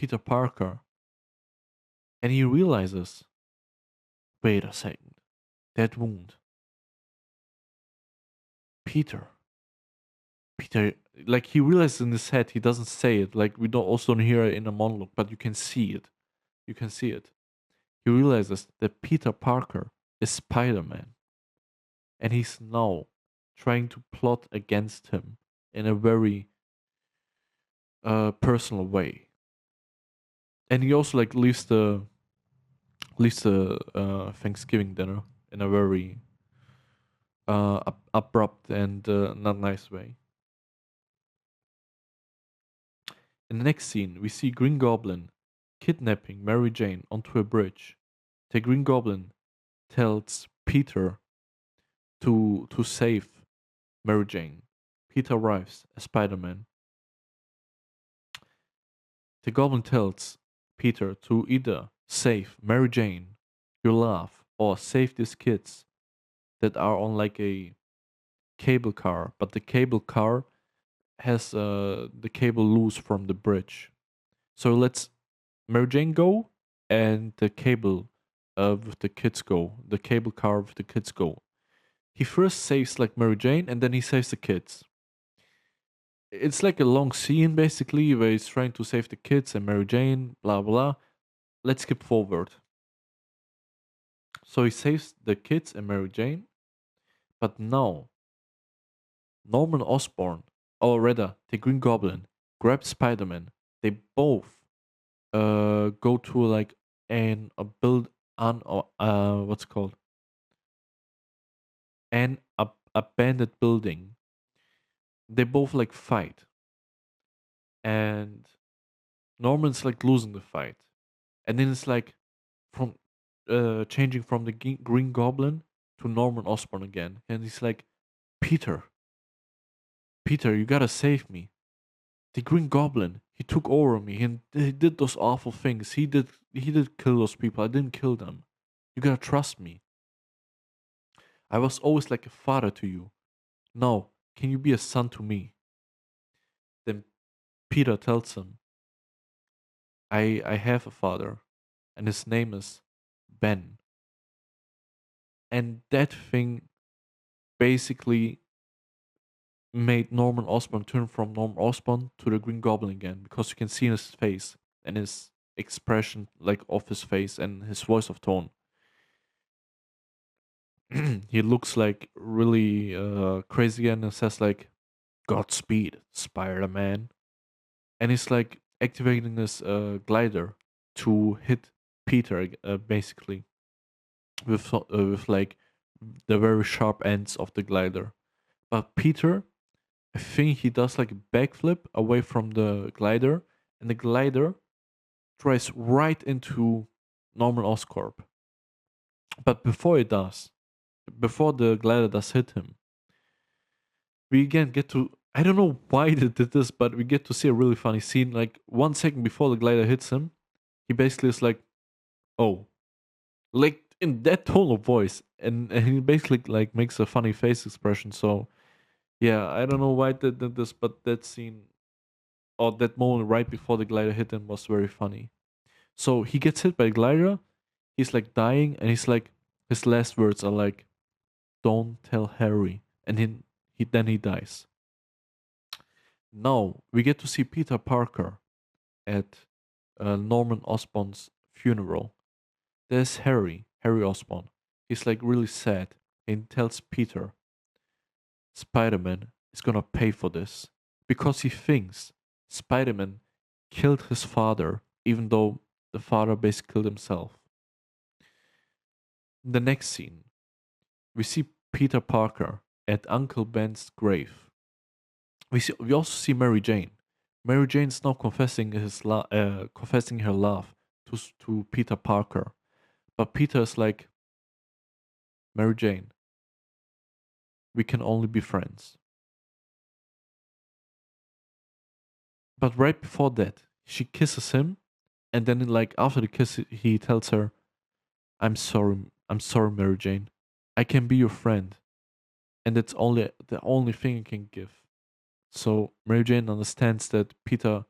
Peter Parker, and he realizes, wait a second, that wound. Peter. Peter, like he realizes in his head, he doesn't say it. Like we don't also don't hear it in a monologue, but you can see it. You can see it. He realizes that Peter Parker is Spider-Man, and he's now trying to plot against him in a very personal way. And he also like leaves the Thanksgiving dinner in a very abrupt and not nice way. In the next scene, we see Green Goblin kidnapping Mary Jane onto a bridge. The Green Goblin tells Peter to save Mary Jane. Peter arrives as Spider-Man. The Goblin tells Peter to either save Mary Jane, you love, or save these kids that are on like a cable car, but the cable car has the cable loose from the bridge. So let's Mary Jane go and the cable with the kids go. The cable car with the kids go. He first saves like Mary Jane and then he saves the kids. It's like a long scene basically where he's trying to save the kids and Mary Jane, blah blah. Let's skip forward. So he saves the kids and Mary Jane, but now Norman Osborn, or rather the Green Goblin, grabs Spider-Man. They both go to like an a build an what's it called an abandoned building. They both like fight, and Norman's like losing the fight, and then it's like from changing from the Green Goblin to Norman Osborn again, and he's like, Peter, Peter, you gotta save me. The Green Goblin, he took over me and he did those awful things. He did kill those people. I didn't kill them. You gotta trust me. I was always like a father to you. Now, can you be a son to me? Then Peter tells him, I have a father, and his name is Ben. And that thing basically made Norman Osborn turn from Norman Osborn to the Green Goblin again, because you can see in his face and his expression like of his face and his voice of tone. He looks like really crazy and says like Godspeed, Spider-Man. And he's like activating this glider to hit Peter basically with like the very sharp ends of the glider. But Peter, I think he does like a backflip away from the glider, and the glider tries right into Norman Oscorp. But before the glider does hit him, we again get to, I don't know why they did this, but we get to see a really funny scene. Like 1 second before the glider hits him, he basically is like, "Oh," like in that tone of voice, and he basically like makes a funny face expression. So yeah, I don't know why they did this, but that scene or that moment right before the glider hit him was very funny. So he gets hit by the glider. He's like dying, and he's like, his last words are like, "Don't tell Harry," and then he dies. Now we get to see Peter Parker at Norman Osborn's funeral. There's Harry Osborn. He's like really sad and tells Peter, Spider-Man is gonna pay for this because he thinks Spider-Man killed his father, even though the father basically killed himself. In the next scene, we see Peter Parker at Uncle Ben's grave. We also see Mary Jane. Mary Jane's now confessing her love to Peter Parker, but Peter is like, Mary Jane, we can only be friends. But right before that, she kisses him, and then like after the kiss, he tells her, I'm sorry, Mary Jane. I can be your friend, and that's only the only thing I can give." So Mary Jane understands that Peter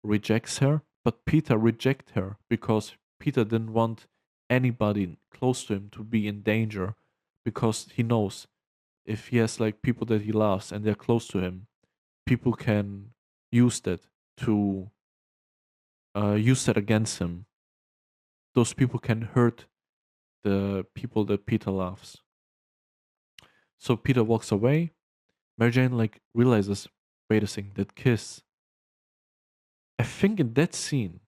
rejects her, but Peter rejected her because Peter didn't want anybody close to him to be in danger, because he knows if he has like people that he loves and they're close to him, people can use that to use that against him. Those people can hurt the people that Peter loves. So Peter walks away. Mary Jane like realizes, wait a second, that kiss. I think in that scene,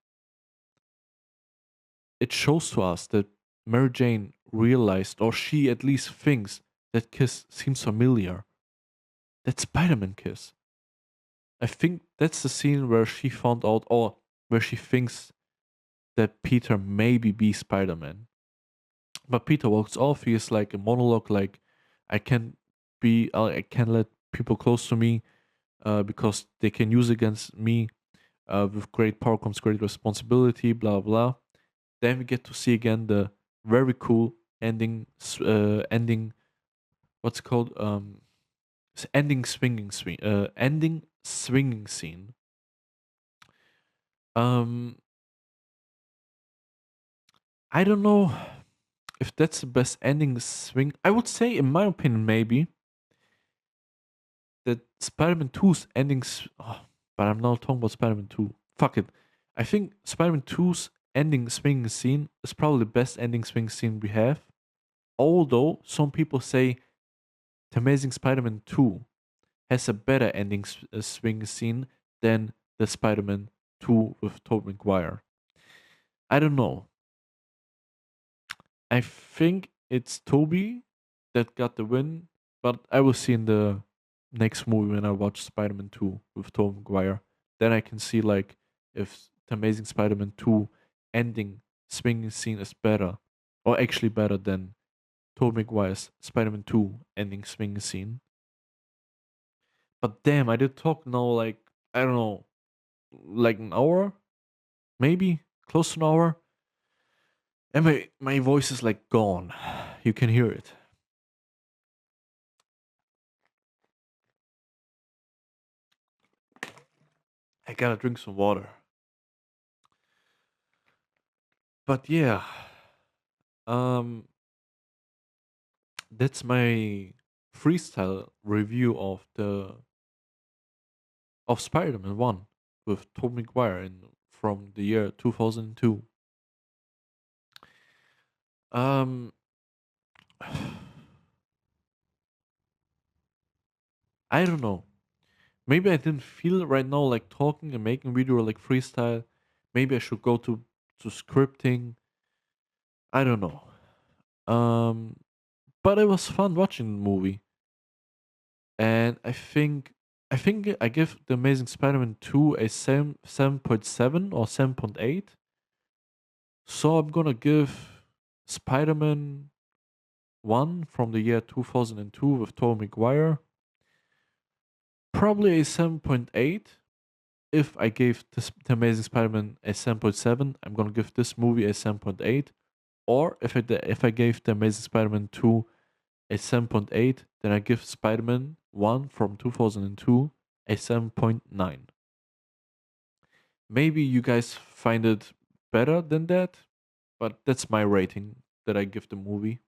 it shows to us that Mary Jane realized, or she at least thinks, that kiss seems familiar. That Spider-Man kiss. I think that's the scene where she found out, or where she thinks that Peter maybe be Spider-Man. But Peter walks off. He is like a monologue, like, I can't I can't let people close to me because they can use against me. With great power comes great responsibility. Blah blah. Then we get to see again the very cool ending. What's it called? Ending swinging scene. Ending swinging scene. Um, I don't know if that's the best ending swing. I would say, in my opinion, maybe that Spider-Man 2's endings. Oh, but I'm not talking about Spider-Man 2. Fuck it. I think Spider-Man 2's ending swinging scene is probably the best ending swing scene we have. Although some people say The Amazing Spider-Man 2 has a better ending swing scene than the Spider-Man 2 with Tobey Maguire. I don't know. I think it's Toby that got the win, but I will see in the next movie when I watch Spider-Man 2 with Tobey Maguire. Then I can see like if the Amazing Spider-Man 2 ending swinging scene is better, or actually better than Tobey Maguire's Spider-Man 2 ending swinging scene. But damn, I did talk now like, I don't know, like an hour, maybe close to an hour, and my voice is like gone. You can hear it. I gotta drink some water. But yeah, um, that's my freestyle review of Spider-Man One with Tobey Maguire from the year 2002. Um, I don't know. Maybe I didn't feel it right now like talking and making video or like freestyle. Maybe I should go to scripting. I don't know. Um, but it was fun watching the movie, and I think I give the Amazing Spider-Man 2 a 7.7 or 7.8. So I'm gonna give Spider-Man 1 from the year 2002 with Tobey Maguire probably a 7.8. If I gave the Amazing Spider-Man a 7.7, I'm gonna give this movie a 7.8. Or if I gave the Amazing Spider-Man 2 a 7.8, then I give Spider-Man 1 from 2002 a 7.9. Maybe you guys find it better than that, but that's my rating that I give the movie.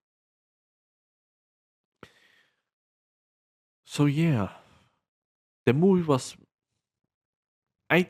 So yeah, the movie was, I